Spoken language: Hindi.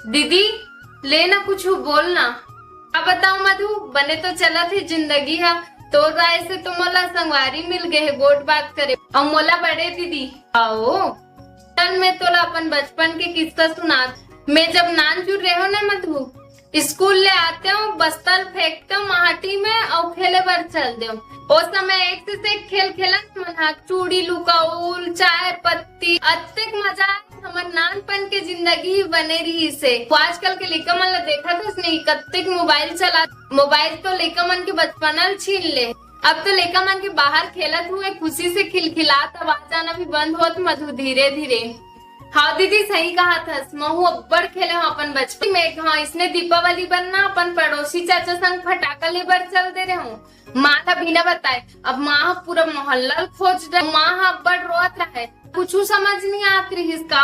दीदी लेना कुछ बोलना। अब बताओ मधु, बने तो चला थी जिंदगी है तो राय से तो मोला संगवारी मिल गए है गोट बात करे और मोला बड़े दीदी आओ चल मैं तोला अपन बचपन के किस्सा सुना। मैं जब नान चुर रहे हो ना मधु, स्कूल ले आते हो बस्तर फेंकते हो माटी में और खेले बर चल दे। उस समय एक से एक खेल खेलत मन चूड़ी लुकाउल चाय पत्ती अत्तेक मजा हमर नानपन के जिंदगी ही बने रही से। आजकल के लइका मन ला देखा था नहीं कत्तेक मोबाइल चला, मोबाइल तो लइका मन के बचपना छीन ले। अब तो लइका मन के बाहर खेलत हुए खुशी से खिलखिलात आवाज आना भी बंद होत मधु धीरे धीरे। हाँ दीदी सही कहा था, महू अब्बड़ खेले हो अपन बचपन में। हाँ इसने दीपावली बनना अपन पड़ोसी चाचा संग फटाका ले बर चल दे रहे हूँ। माँ था बिना बताए, अब माँ पूरा मोहल्ला खोज रहे, माँ अब्बड़ रोत रहे, कुछ समझ नहीं आत रही इसका